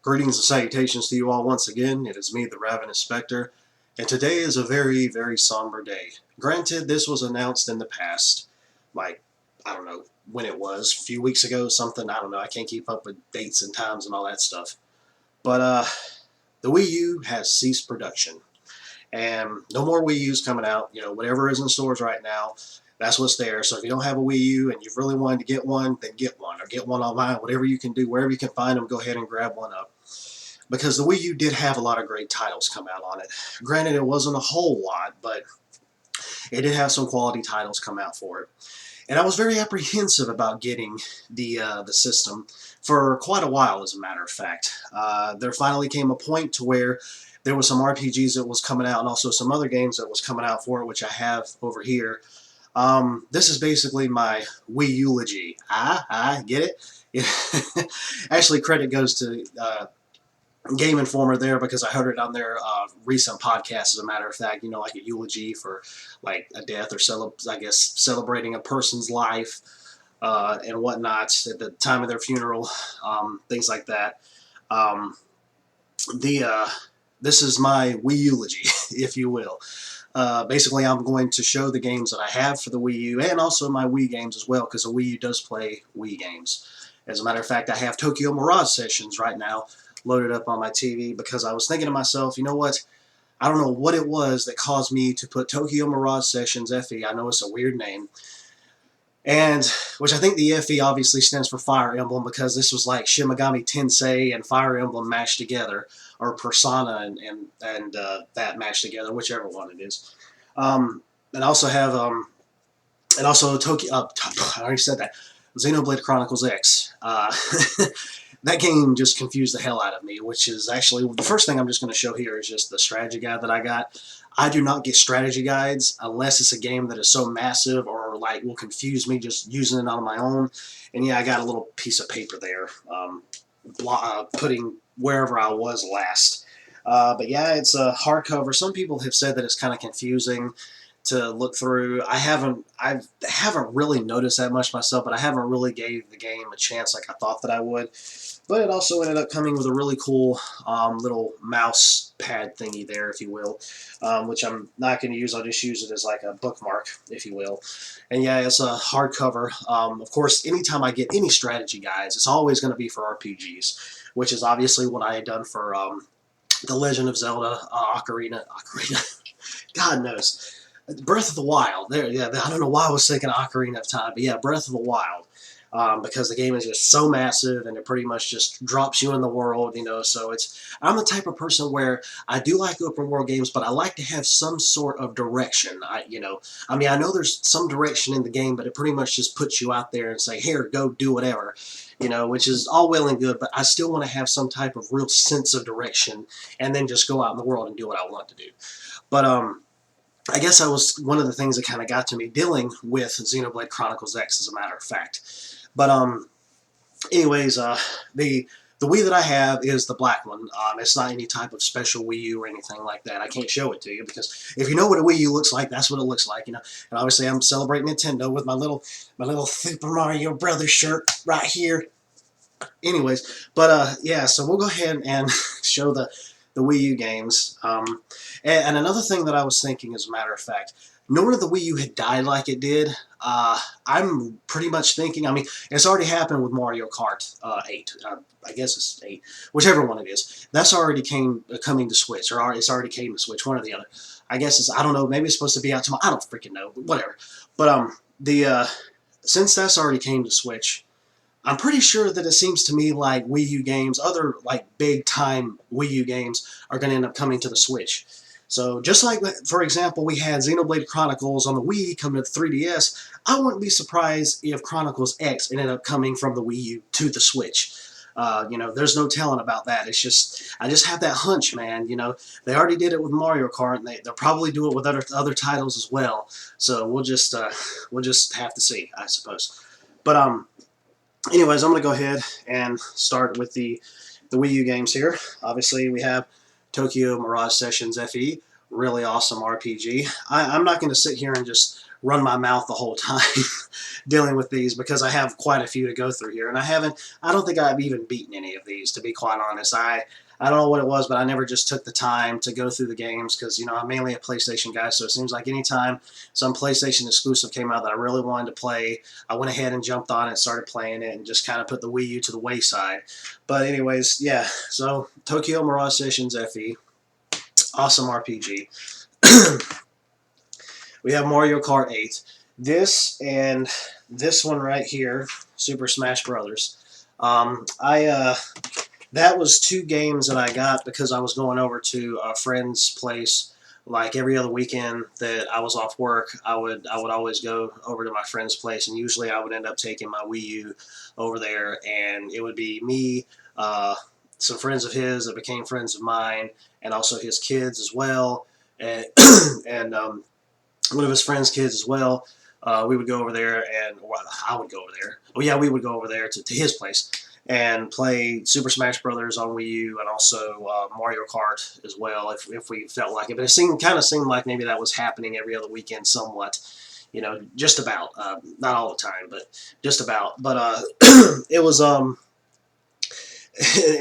Greetings and salutations to you all once again. It is me, the Ravenous Spectre, and today is a very, very somber day. Granted, this was announced in the past, like, I don't know when it was, a few weeks ago, something, I don't know, I can't keep up with dates and times and all that stuff. But, the Wii U has ceased production, and no more Wii U's coming out. You know, whatever is in stores right now, that's what's there. So if you don't have a Wii U and you've really wanted to get one, then get one, or get one online, whatever you can do, wherever you can find them, go ahead and grab one up. Because the Wii U did have a lot of great titles come out on it. Granted, it wasn't a whole lot, but it did have some quality titles come out for it. And I was very apprehensive about getting the system for quite a while, as a matter of fact. There finally came a point to where there was some RPGs that was coming out and also some other games that was coming out for it, which I have over here. This is basically my Wii-Ulogy. Get it? Actually, credit goes to Game Informer there because I heard it on their recent podcast, as a matter of fact, you know, like a eulogy for like a death or I guess celebrating a person's life and whatnot at the time of their funeral, things like that. This is my Wii-Ulogy, if you will. Basically, I'm going to show the games that I have for the Wii U and also my Wii games as well, because the Wii U does play Wii games. As a matter of fact, I have Tokyo Mirage Sessions right now loaded up on my TV because I was thinking to myself, you know what? I don't know what it was that caused me to put Tokyo Mirage Sessions FE. I know it's a weird name. And, which I think the FE obviously stands for Fire Emblem, because this was like Shin Megami Tensei and Fire Emblem mashed together, or Persona and that mashed together, whichever one it is. And also have, and also Tokyo, I already said that, Xenoblade Chronicles X. That game just confused the hell out of me, which is actually, the first thing I'm just going to show here is just the strategy guide that I got. I do not get strategy guides unless it's a game that is so massive or like will confuse me just using it on my own. And yeah, I got a little piece of paper there, putting wherever I was last. But yeah, it's a hardcover. Some people have said that it's kind of confusing to look through. I haven't really noticed that much myself, but I haven't really gave the game a chance like I thought that I would. But it also ended up coming with a really cool little mouse pad thingy there, if you will, which I'm not going to use. I'll just use it as like a bookmark, if you will. And yeah, it's a hardcover. Of course, anytime I get any strategy guides, it's always going to be for RPGs, which is obviously what I had done for The Legend of Zelda, Ocarina, God knows. Breath of the Wild. There, yeah, I don't know why I was thinking Ocarina of Time, but yeah, Breath of the Wild. Because the game is just so massive and it pretty much just drops you in the world, you know. So I'm the type of person where I do like open world games, but I like to have some sort of direction. I know there's some direction in the game, but it pretty much just puts you out there and say, here, go do whatever, you know, which is all well and good, but I still want to have some type of real sense of direction and then just go out in the world and do what I want to do. But, I guess that was one of the things that kind of got to me dealing with Xenoblade Chronicles X, as a matter of fact. But anyways, the Wii that I have is the black one. It's not any type of special Wii U or anything like that. I can't show it to you because if you know what a Wii U looks like, that's what it looks like, you know. And obviously, I'm celebrating Nintendo with my little Super Mario Brothers shirt right here. Anyways, but yeah, so we'll go ahead and show the Wii U games. And another thing that I was thinking, as a matter of fact, knowing that the Wii U had died like it did, I'm pretty much thinking, I mean, it's already happened with Mario Kart 8. I guess it's 8. Whichever one it is. That's already coming to Switch, or it's already came to Switch, one or the other. I guess it's, I don't know, maybe it's supposed to be out tomorrow. I don't freaking know, but whatever. But since that's already came to Switch, I'm pretty sure that it seems to me like Wii U games, other like big-time Wii U games, are going to end up coming to the Switch. So just like, for example, we had Xenoblade Chronicles on the Wii coming to the 3DS, I wouldn't be surprised if Chronicles X ended up coming from the Wii U to the Switch. You know, there's no telling about that. It's just, I just have that hunch, man. You know, they already did it with Mario Kart, and they'll probably do it with other titles as well. So we'll just have to see, I suppose. But anyways, I'm going to go ahead and start with the Wii U games here. Obviously, we have Tokyo Mirage Sessions FE, really awesome RPG. I'm not going to sit here and just run my mouth the whole time dealing with these, because I have quite a few to go through here, and I don't think I've even beaten any of these, to be quite honest. I don't know what it was, but I never just took the time to go through the games, because, you know, I'm mainly a PlayStation guy, so it seems like anytime some PlayStation exclusive came out that I really wanted to play, I went ahead and jumped on it, started playing it, and just kind of put the Wii U to the wayside. But anyways, yeah, so Tokyo Mirage Sessions FE, awesome RPG. We have Mario Kart 8. This and this one right here, Super Smash Brothers. That was two games that I got because I was going over to a friend's place like every other weekend that I was off work. I would always go over to my friend's place, and usually I would end up taking my Wii U over there, and it would be me, some friends of his that became friends of mine, and also his kids as well, and and one of his friends' kids as well. We would go over there, and well, I would go over there. Oh yeah, we would go over there to his place and play Super Smash Brothers on Wii U, and also Mario Kart as well, if we felt like it. But it kind of seemed like maybe that was happening every other weekend, somewhat. You know, just about. Not all the time, but just about. But it was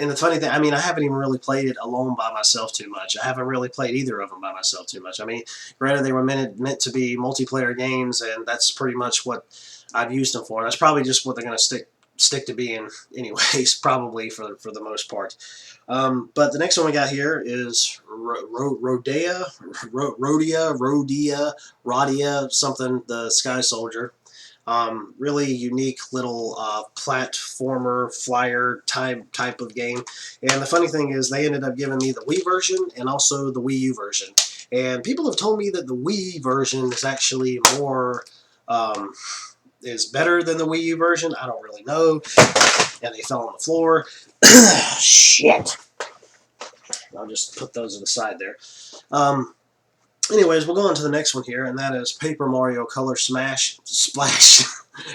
and the funny thing, I mean, I haven't even really played it alone by myself too much. I haven't really played either of them by myself too much. I mean, granted, they were meant to be multiplayer games, and that's pretty much what I've used them for. That's probably just what they're going to stick to being anyways, probably for the most part. But the next one we got here is Rodia, something, the Sky Soldier. Really unique little platformer flyer type of game. And the funny thing is, they ended up giving me the Wii version and also the Wii U version. And people have told me that the Wii version is actually more is better than the Wii U version. I don't really know. And they fell on the floor. Shit. I'll just put those to the side there. Anyways, we'll go on to the next one here, and that is Paper Mario Color Splash.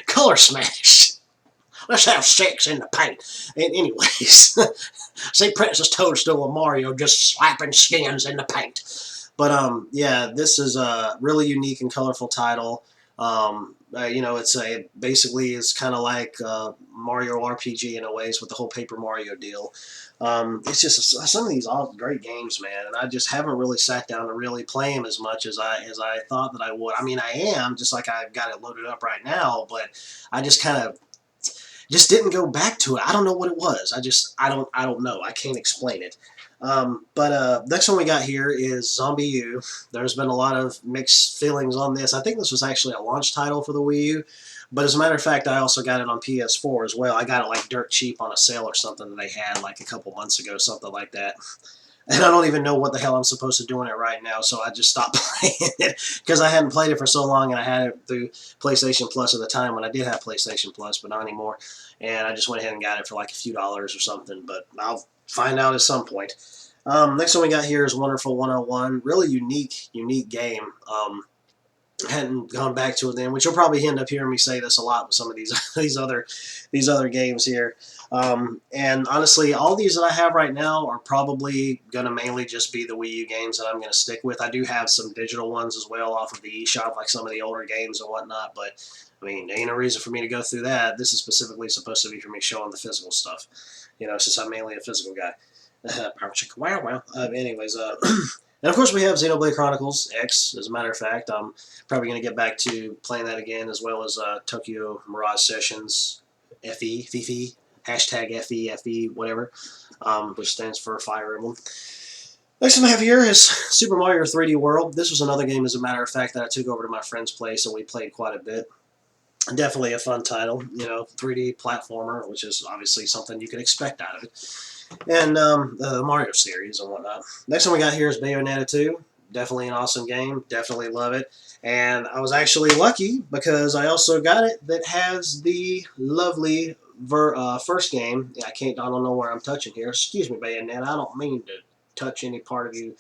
Color Smash. Let's have sex in the paint. And anyways, see Princess Toadstool and Mario just slapping skins in the paint. But yeah, this is a really unique and colorful title. You know, basically it's kind of like Mario RPG in a ways with the whole Paper Mario deal. It's just some of these all great games, man, and I just haven't really sat down to really play them as much as I thought that I would. I mean, I am, just like I've got it loaded up right now, but I just kind of just didn't go back to it. I don't know what it was. I don't know. I can't explain it. But next one we got here is Zombie U. There's been a lot of mixed feelings on this. I think this was actually a launch title for the Wii U, but as a matter of fact, I also got it on PS4 as well. I got it like dirt cheap on a sale or something that they had like a couple months ago, something like that. And I don't even know what the hell I'm supposed to do in it right now, so I just stopped playing it because I hadn't played it for so long, and I had it through PlayStation Plus at the time when I did have PlayStation Plus, but not anymore. And I just went ahead and got it for like a few dollars or something, but I'll find out at some point. Next one we got here is Wonderful 101. Really unique game. Hadn't gone back to it then, which you'll probably end up hearing me say this a lot with some of these these other games here. And honestly, all these that I have right now are probably going to mainly just be the Wii U games that I'm going to stick with. I do have some digital ones as well off of the eShop, like some of the older games and whatnot, but I mean, there ain't no reason for me to go through that. This is specifically supposed to be for me showing the physical stuff, you know, since I'm mainly a physical guy. Wow. Anyways, and of course we have Xenoblade Chronicles X, as a matter of fact. I'm probably going to get back to playing that again, as well as Tokyo Mirage Sessions FE, hashtag FE, whatever, which stands for Fire Emblem. Next one I have here is Super Mario 3D World. This was another game, as a matter of fact, that I took over to my friend's place, and we played quite a bit. Definitely a fun title, you know, 3D platformer, which is obviously something you can expect out of it. And the Mario series and whatnot. Next one we got here is Bayonetta 2. Definitely an awesome game. Definitely love it. And I was actually lucky because I also got it that has the lovely first game. I don't know where I'm touching here. Excuse me, Bayonetta. I don't mean to touch any part of you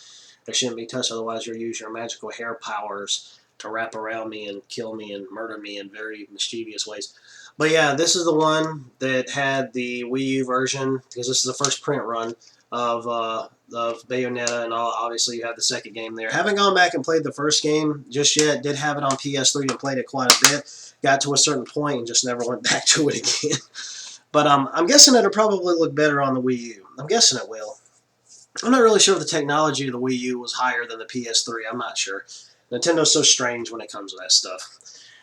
that shouldn't be touched. Otherwise, you'll use your magical hair powers to wrap around me and kill me and murder me in very mischievous ways. But yeah, this is the one that had the Wii U version because this is the first print run of Bayonetta, and obviously you have the second game there. Haven't gone back and played the first game just yet. Did have it on PS3 and played it quite a bit. Got to a certain point and just never went back to it again. But I'm guessing it'll probably look better on the Wii U. I'm guessing it will. I'm not really sure if the technology of the Wii U was higher than the PS3. I'm not sure. Nintendo's so strange when it comes to that stuff.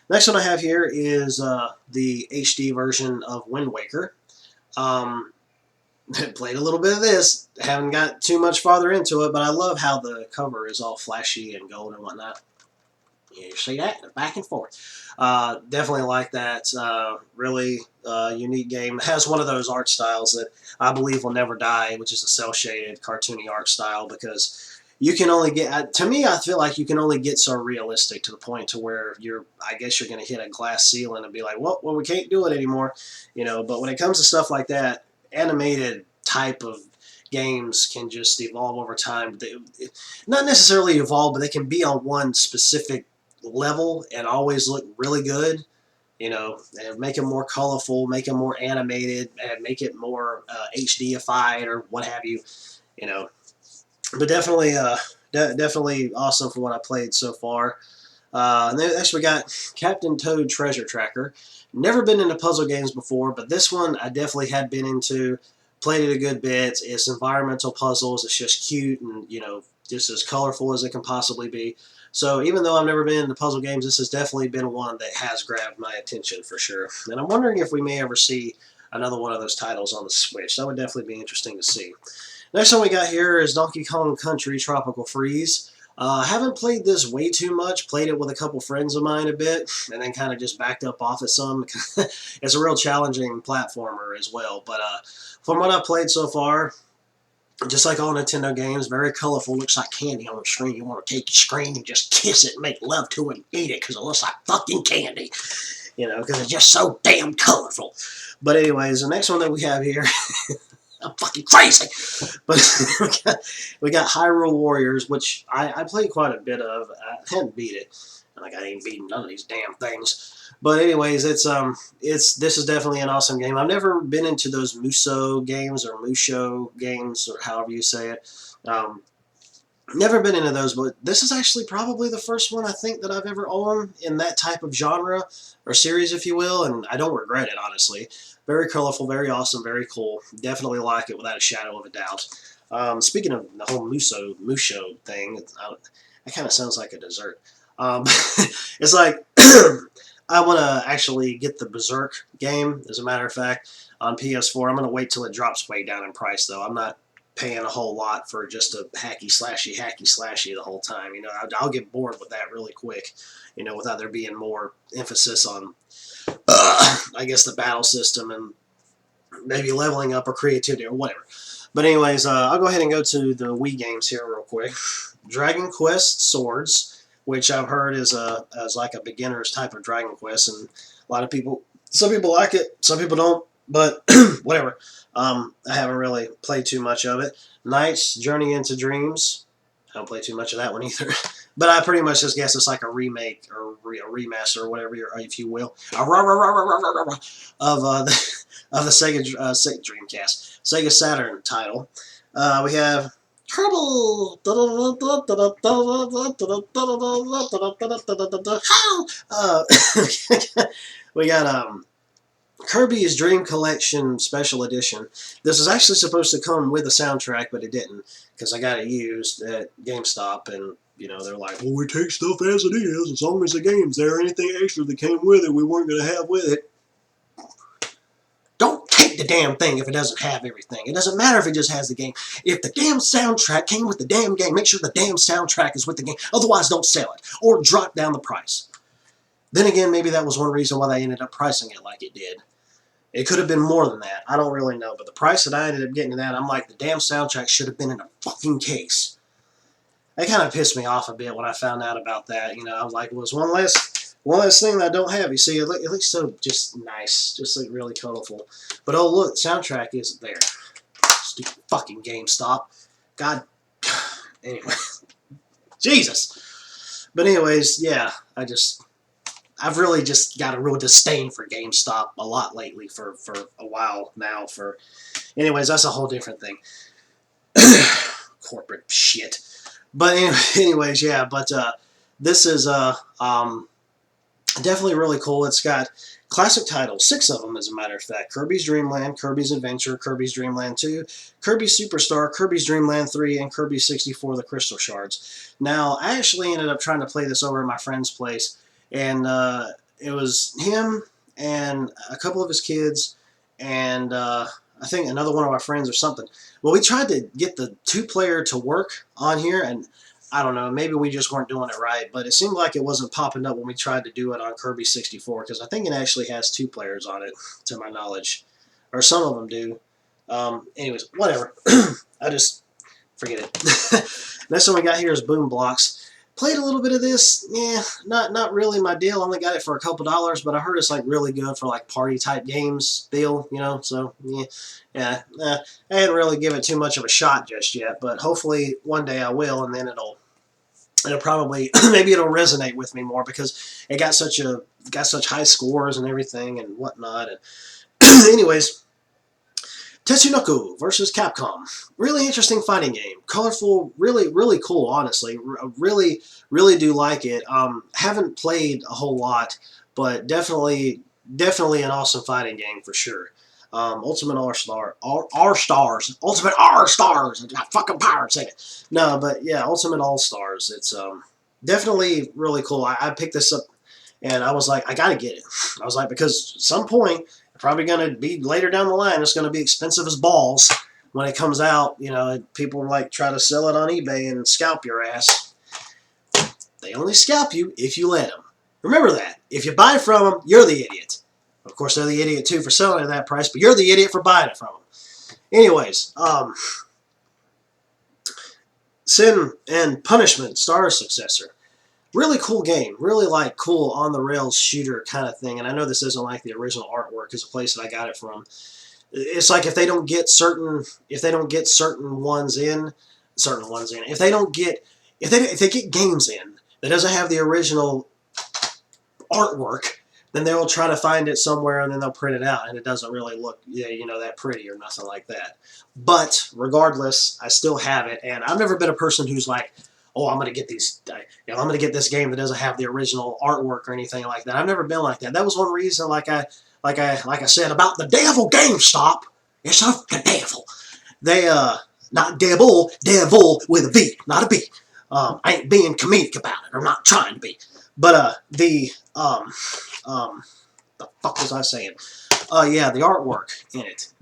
Next one I have here is the HD version of Wind Waker. Played a little bit of this. Haven't got too much farther into it, but I love how the cover is all flashy and gold and whatnot. You see that? Back and forth. Definitely like that. Really unique game. It has one of those art styles that I believe will never die, which is a cel-shaded, cartoony art style, because you can only get, to me, I feel like you can only get so realistic to the point to where I guess you're going to hit a glass ceiling and be like, well, we can't do it anymore. But when it comes to stuff like that, animated type of games can just evolve over time. Not necessarily evolve, but they can be on one specific level and always look really good, and make them more colorful, make them more animated, and make it more HDified or what have you, you know. But definitely, definitely awesome for what I played so far. And then next we got Captain Toad Treasure Tracker. Never been into puzzle games before, but this one I definitely had been into. Played it a good bit. It's environmental puzzles. It's just cute and, just as colorful as it can possibly be. So even though I've never been into puzzle games, this has definitely been one that has grabbed my attention for sure. And I'm wondering if we may ever see another one of those titles on the Switch. That would definitely be interesting to see. Next one we got here is Donkey Kong Country Tropical Freeze. I haven't played this way too much. Played it with a couple friends of mine a bit, and then kind of just backed up off it some. It's a real challenging platformer as well. But from what I've played so far, just like all Nintendo games, very colorful. Looks like candy on the screen. You want to take your screen and just kiss it and make love to it and eat it because it looks like fucking candy. Because it's just so damn colorful. But anyways, the next one that we have here... I'm fucking crazy. But we got Hyrule Warriors, which I played quite a bit of. I hadn't beat it. Like I ain't beaten none of these damn things. But anyways, this is definitely an awesome game. I've never been into those Muso games or Musho games or however you say it. Never been into those, but this is actually probably the first one I think that I've ever owned in that type of genre or series, if you will, and I don't regret it, honestly. Very colorful, very awesome, very cool. Definitely like it without a shadow of a doubt. Speaking of the whole Musho thing, that kind of sounds like a dessert. It's like I want to actually get the Berserk game, as a matter of fact, on PS4. I'm going to wait till it drops way down in price, though. I'm not paying a whole lot for just a hacky slashy the whole time. I'll get bored with that really quick, without there being more emphasis on, I guess, the battle system and maybe leveling up or creativity or whatever. But anyways, I'll go ahead and go to the Wii games here real quick. Dragon Quest Swords, which I've heard is like a beginner's type of Dragon Quest, and a lot of people, some people like it, some people don't, but whatever. I haven't really played too much of it. Knight's Journey into Dreams. I don't play too much of that one either. But I pretty much just guess it's like a remake or a remaster or whatever, if you will, of the Sega Dreamcast, Sega Saturn title. We have Kerbal. We got Kirby's Dream Collection Special Edition. This is actually supposed to come with a soundtrack, but it didn't, because I got it used at GameStop, and they're like, well, we take stuff as it is, as long as the game's there. Anything extra that came with it, we weren't going to have with it. Don't take the damn thing if it doesn't have everything. It doesn't matter if it just has the game. If the damn soundtrack came with the damn game, make sure the damn soundtrack is with the game. Otherwise, don't sell it, or drop down the price. Then again, maybe that was one reason why they ended up pricing it like it did. It could have been more than that. I don't really know. But the price that I ended up getting to that, I'm like, the damn soundtrack should have been in a fucking case. That kind of pissed me off a bit when I found out about that. I was like, well, it's one less thing that I don't have. You see, it looks so just nice. Just like really colorful. But oh, look, the soundtrack isn't there. Stupid fucking GameStop. God. Anyway. Jesus. But anyways, yeah, I just I've really just got a real disdain for GameStop a lot lately for a while now. Anyways, that's a whole different thing. Corporate shit. But anyways, yeah. But this is definitely really cool. It's got classic titles, 6 of them as a matter of fact. Kirby's Dream Land, Kirby's Adventure, Kirby's Dream Land 2, Kirby's Superstar, Kirby's Dream Land 3, and Kirby 64 The Crystal Shards. Now, I actually ended up trying to play this over at my friend's place, and it was him and a couple of his kids, and I think another one of our friends or something. Well, we tried to get the 2-player to work on here, and I don't know, maybe we just weren't doing it right, but it seemed like it wasn't popping up when we tried to do it on Kirby 64, because I think it actually has 2 players on it, to my knowledge. Or some of them do. Anyways, whatever. I just forget it. Next one we got here is Boom Blocks. Played a little bit of this. Yeah, not really my deal. Only got it for a couple dollars, but I heard it's like really good for like party type games deal, you know. So yeah. I hadn't really given it too much of a shot just yet, but hopefully one day I will, and then it'll probably maybe it'll resonate with me more because it got such high scores and everything and whatnot. And anyways. Tetsunoku versus Capcom. Really interesting fighting game. Colorful, really cool, honestly. Really do like it. Haven't played a whole lot, but definitely an awesome fighting game for sure. Ultimate R-Stars. Ultimate R-Stars. I got fucking pirates in it. No, but yeah, Ultimate All-Stars. It's definitely really cool. I picked this up, and I was like, I gotta get it. I was like, because at some point, probably going to be later down the line, it's going to be expensive as balls when it comes out. You know, people like try to sell it on eBay and scalp your ass. They only scalp you if you let them. Remember that. If you buy from them, you're the idiot. Of course, they're the idiot too for selling it at that price, but you're the idiot for buying it from them. Anyways, Sin and Punishment, Star's successor. Really cool game. Really like cool on the rails shooter kind of thing. And I know this isn't like the original artwork is the place that I got it from. It's like if they don't get certain ones in, if they get games in that doesn't have the original artwork, then they will try to find it somewhere and then they'll print it out and it doesn't really look that pretty or nothing like that. But regardless, I still have it, and I've never been a person who's like, oh, I'm going to get these, I'm going to get this game that doesn't have the original artwork or anything like that. I've never been like that. That was one reason, like I said about the devil GameStop. It's the devil. They, not devil with a V, not a B. I ain't being comedic about it. I'm not trying to be. But, the fuck was I saying? Yeah, the artwork in it.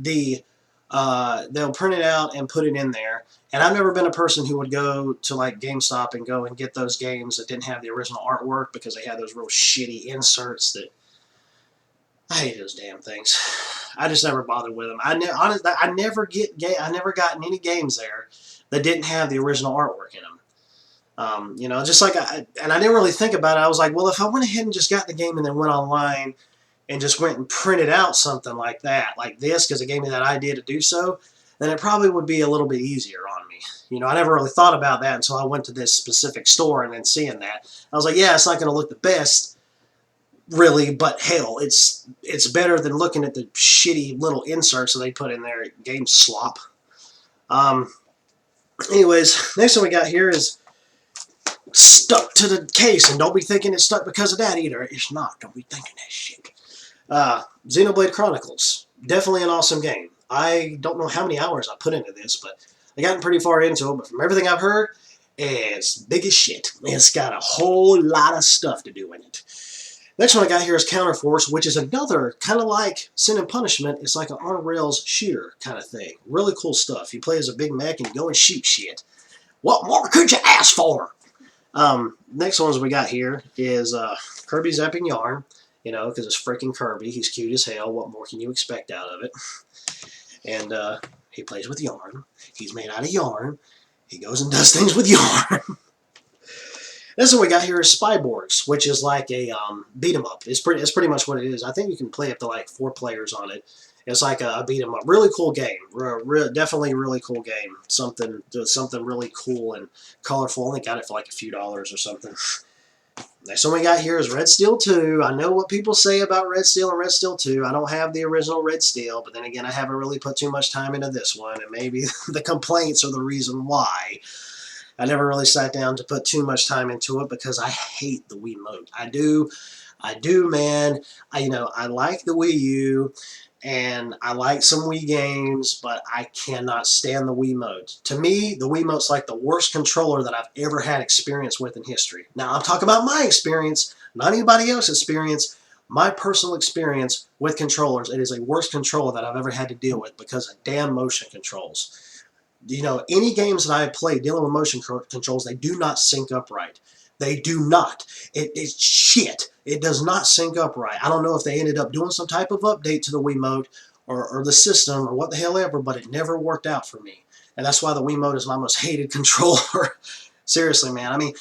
They'll print it out and put it in there. And I've never been a person who would go to like GameStop and go and get those games that didn't have the original artwork because they had those real shitty inserts that I hate those damn things. I just never bothered with them. I never gotten any games there that didn't have the original artwork in them. Just like I didn't really think about it. I was like, well, if I went ahead and just got the game and then went online and just went and printed out something like that, like this, because it gave me that idea to do so, then it probably would be a little bit easier on me. I never really thought about that until I went to this specific store and then seeing that. I was like, yeah, it's not going to look the best, really, but hell, it's better than looking at the shitty little inserts that they put in there at Game Slop. Anyways, next one we got here is stuck to the case, and don't be thinking it's stuck because of that either. It's not. Don't be thinking that shit. Xenoblade Chronicles. Definitely an awesome game. I don't know how many hours I put into this, but I gotten pretty far into it. But from everything I've heard, it's big as shit. It's got a whole lot of stuff to do in it. Next one I got here is Counterforce, which is another kind of like Sin and Punishment. It's like an on-rails shooter kind of thing. Really cool stuff. You play as a big mech and you go and shoot shit. What more could you ask for? Next ones we got here is Kirby's Epic Yarn. Because it's freaking Kirby. He's cute as hell. What more can you expect out of it? And he plays with yarn. He's made out of yarn. He goes and does things with yarn. This one we got here is Spyborgs, which is like a beat 'em up. It's pretty much what it is. I think you can play up to like 4 players on it. It's like a beat 'em up. Really cool game. Definitely really cool game. Something really cool and colorful. I only got it for like a few dollars or something. Next one we got here is Red Steel 2. I know what people say about Red Steel and Red Steel 2. I don't have the original Red Steel, but then again, I haven't really put too much time into this one, and maybe the complaints are the reason why. I never really sat down to put too much time into it because I hate the Wiimote. I do, man. I like the Wii U, and I like some Wii games, but I cannot stand the Wiimote. To me, the Wiimote's like the worst controller that I've ever had experience with in history. Now, I'm talking about my experience, not anybody else's experience. My personal experience with controllers, it is a worst controller that I've ever had to deal with because of damn motion controls. Any games that I have played dealing with motion controls, they do not sync up right. They do not. It's shit. It does not sync up right. I don't know if they ended up doing some type of update to the Wiimote or the system or what the hell ever, but it never worked out for me. And that's why the Wiimote is my most hated controller. Seriously, man. I mean,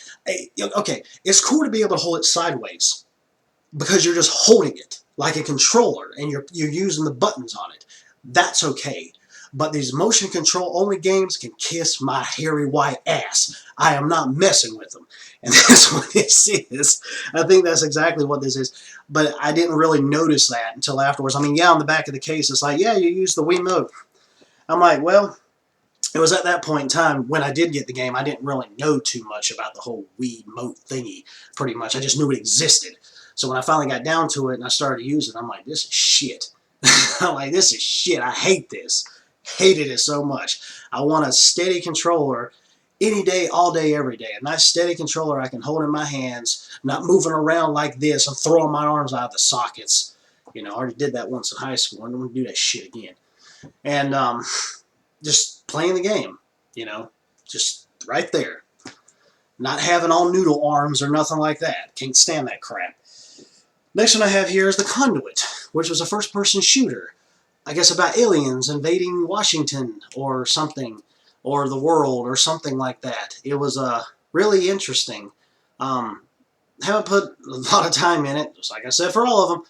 okay, it's cool to be able to hold it sideways because you're just holding it like a controller and you're using the buttons on it. That's okay. But these motion control only games can kiss my hairy white ass. I am not messing with them. And that's what this is. I think that's exactly what this is. But I didn't really notice that until afterwards. I mean, yeah, on the back of the case, it's like, yeah, you use the Wiimote. I'm like, well, it was at that point in time when I did get the game, I didn't really know too much about the whole Wiimote thingy, pretty much. I just knew it existed. So when I finally got down to it and I started using it, I'm like, this is shit. I'm like, this is shit. I hate this. Hated it so much. I want a steady controller any day, all day, every day. A nice steady controller I can hold in my hands, not moving around like this and throwing my arms out of the sockets. I already did that once in high school. I don't want to do that shit again. And just playing the game, just right there. Not having all noodle arms or nothing like that. Can't stand that crap. Next one I have here is The Conduit, which was a first-person shooter. I guess about aliens invading Washington or something, or the world or something like that. It was really interesting. Haven't put a lot of time in it, just like I said for all of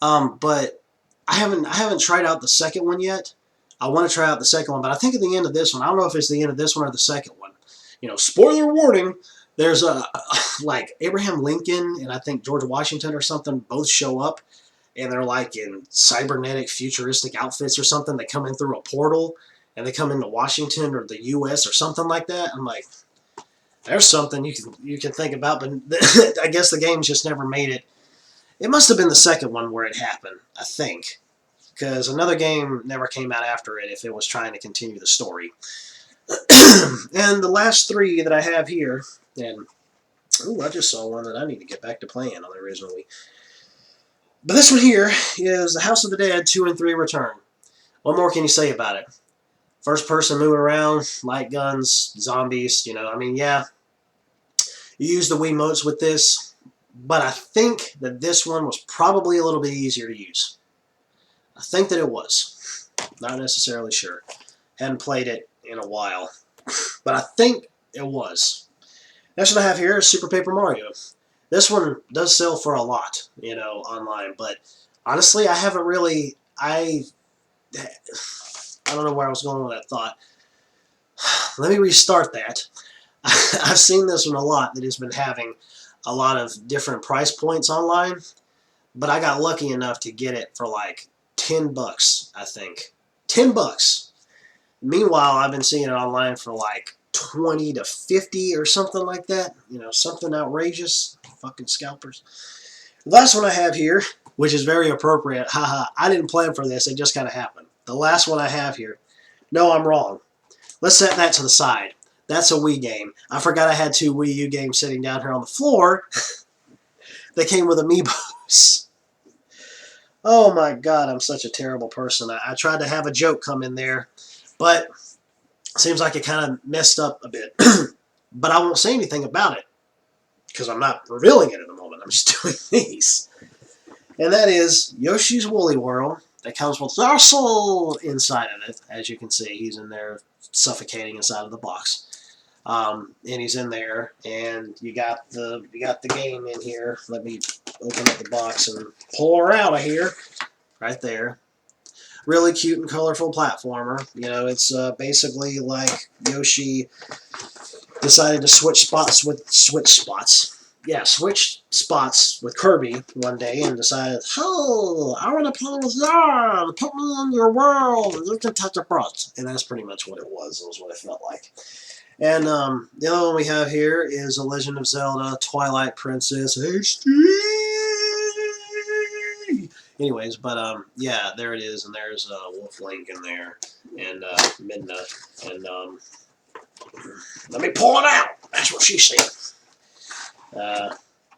them. But I haven't tried out the second one yet. I want to try out the second one, but I think at the end of this one, I don't know if it's the end of this one or the second one. Spoiler warning. There's like Abraham Lincoln and I think George Washington or something both show up. And they're like in cybernetic futuristic outfits or something. They come in through a portal and they come into Washington or the U.S. or something like that. I'm like, there's something you can think about, but I guess the game's just never made it. It must have been the second one where it happened, I think, because another game never came out after it if it was trying to continue the story. And the last three that I have here, and I just saw one that I need to get back to playing on the original Wii. But this one here is The House of the Dead 2 and 3 Return. What more can you say about it? First person moving around, light guns, zombies, I mean, yeah. You use the Wiimotes with this, but I think that this one was probably a little bit easier to use. I think that it was. Not necessarily sure. Hadn't played it in a while. But I think it was. Next one I have here is Super Paper Mario. This one does sell for a lot, online. But honestly, I haven't really... I don't know where I was going with that thought. Let me restart that. I've seen this one a lot that has been having a lot of different price points online. But I got lucky enough to get it for like $10, I think. $10. Meanwhile, I've been seeing it online for like 20 to 50 or something like that. Something outrageous. Fucking scalpers. The last one I have here, which is very appropriate. Haha, I didn't plan for this. It just kind of happened. The last one I have here. No, I'm wrong. Let's set that to the side. That's a Wii game. I forgot I had 2 Wii U games sitting down here on the floor. They came with amiibos. Oh my god, I'm such a terrible person. I tried to have a joke come in there, but it seems like it kind of messed up a bit. But I won't say anything about it, because I'm not revealing it at the moment. I'm just doing these. And that is Yoshi's Woolly World. That comes with Darcel inside of it. As you can see, he's in there suffocating inside of the box. And he's in there, and you got the game in here. Let me open up the box and pull her out of here. Right there. Really cute and colorful platformer. It's basically like Yoshi decided to switch spots. yeah, switched spots with Kirby one day and decided, oh, I want to play with you. Put me in your world. You can touch a brush. And that's pretty much what it was. It was what it felt like. And the other one we have here is A Legend of Zelda Twilight Princess HD. Anyways, but yeah, there it is, and there's Wolf Link in there, and Midna, and let me pull it out. That's what she said.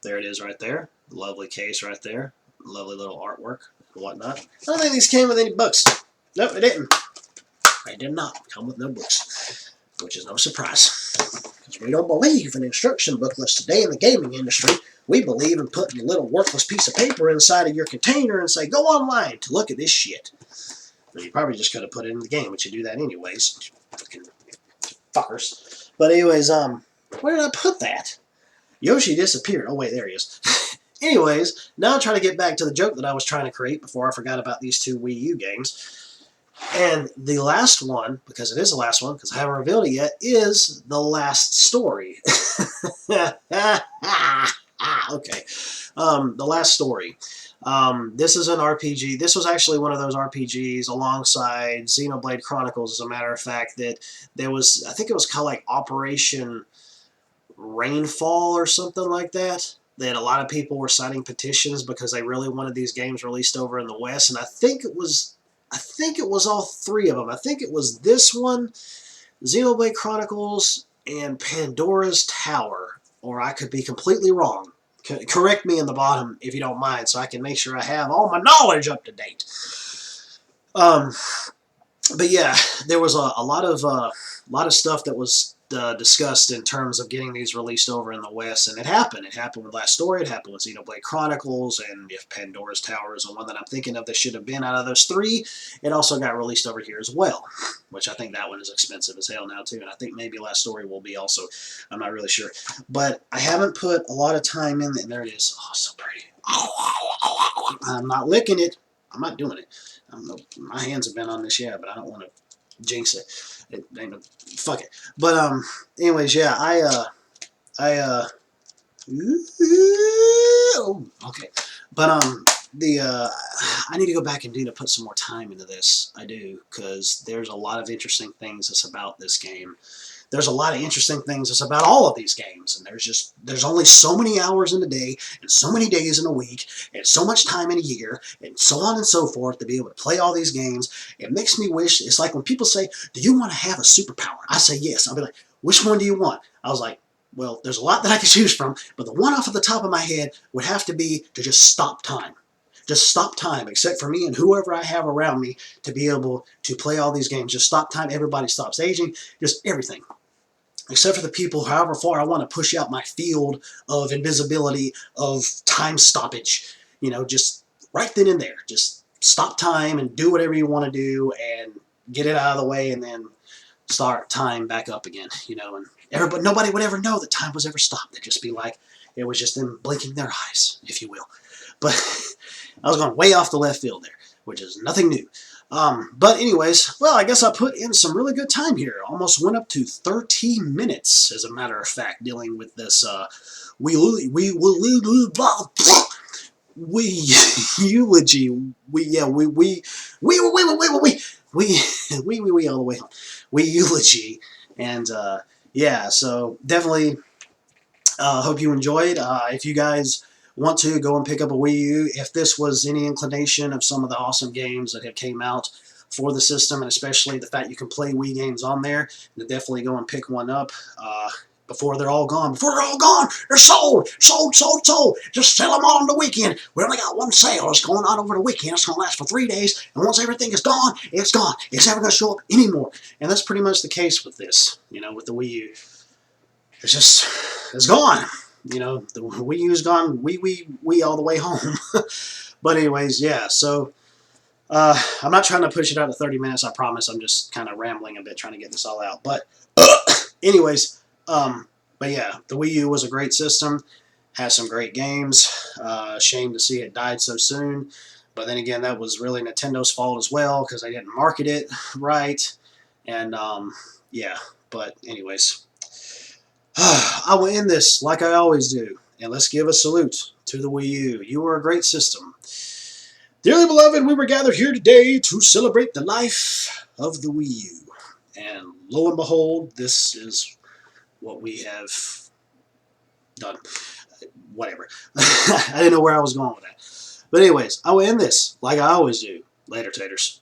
There it is right there. Lovely case right there. Lovely little artwork and whatnot. I don't think these came with any books. Nope, it didn't. They did not come with no books, which is no surprise. Because we don't believe in instruction booklets today in the gaming industry. We believe in putting a little worthless piece of paper inside of your container and say, go online to look at this shit. Well, you probably just could have put it in the game, but you do that anyways. Fucking fuckers. But anyways, where did I put that? Yoshi disappeared. Oh, wait, there he is. Anyways, now I'm trying to get back to the joke that I was trying to create before I forgot about these two Wii U games. And the last one, because it is the last one, because I haven't revealed it yet, is The Last Story. Okay. The Last Story. This is an RPG. This was actually one of those RPGs alongside Xenoblade Chronicles, as a matter of fact, that there was, I think it was called like Operation Rainfall or something like that. That a lot of people were signing petitions because they really wanted these games released over in the West, and I think it was all three of them. I think it was this one, Xenoblade Chronicles, and Pandora's Tower, or I could be completely wrong. Correct me in the bottom if you don't mind, so I can make sure I have all my knowledge up to date. But yeah, there was a lot of stuff that was discussed in terms of getting these released over in the West, and it happened. It happened with Last Story, it happened with Xenoblade Chronicles, and if Pandora's Tower is the one that I'm thinking of that should have been out of those three, it also got released over here as well, which I think that one is expensive as hell now too, and I think maybe Last Story will be also. I'm not really sure. But I haven't put a lot of time in, and there it is. Oh, so pretty. I'm not licking it. I'm not doing it. I don't know. My hands have been on this, yeah, but I don't want to jinx it. Fuck it. But anyways, yeah, oh, okay. But I need to go back and put some more time into this. I do, because there's a lot of interesting things that's about this game. There's a lot of interesting things that's about all of these games, and there's only so many hours in a day, and so many days in a week, and so much time in a year, and so on and so forth to be able to play all these games. It makes me wish, it's like when people say, do you want to have a superpower? I say yes. I'll be like, which one do you want? I was like, well, there's a lot that I could choose from, but the one off of the top of my head would have to be to just stop time. Just stop time, except for me and whoever I have around me, to be able to play all these games. Just stop time. Everybody stops aging. Just everything. Except for the people, however far I want to push out my field of invisibility, of time stoppage. You know, just right then and there. Just stop time and do whatever you want to do and get it out of the way, and then start time back up again. You know, and nobody would ever know that time was ever stopped. They'd just be like, it was just them blinking their eyes, if you will. But I was going way off the left field there, which is nothing new. But anyways, well, I guess I put in some really good time here. Almost went up to 13 minutes, as a matter of fact, dealing with this Wii-Ulogy. We all the way home. Wii-Ulogy. And yeah, so definitely hope you enjoyed. If you guys want to go and pick up a Wii U, if this was any inclination of some of the awesome games that have came out for the system, and especially the fact you can play Wii games on there, then definitely go and pick one up before they're all gone. Before they're all gone, they're sold. Just sell them all on the weekend. We only got one sale. It's going on over the weekend. It's going to last for 3 days, and once everything is gone, it's gone. It's never going to show up anymore. And that's pretty much the case with this, you know, with the Wii U. It's gone. You know, the Wii U's gone, Wii all the way home. But anyways, yeah, so I'm not trying to push it out to 30 minutes, I promise. I'm just kind of rambling a bit trying to get this all out. But anyways, but yeah, the Wii U was a great system, has some great games. Shame to see it died so soon. But then again, that was really Nintendo's fault as well, because they didn't market it right. And yeah, but anyways, I will end this like I always do, and let's give a salute to the Wii U. You are a great system. Dearly beloved, we were gathered here today to celebrate the life of the Wii U. And lo and behold, this is what we have done. Whatever. I didn't know where I was going with that. But anyways, I will end this like I always do. Later, taters.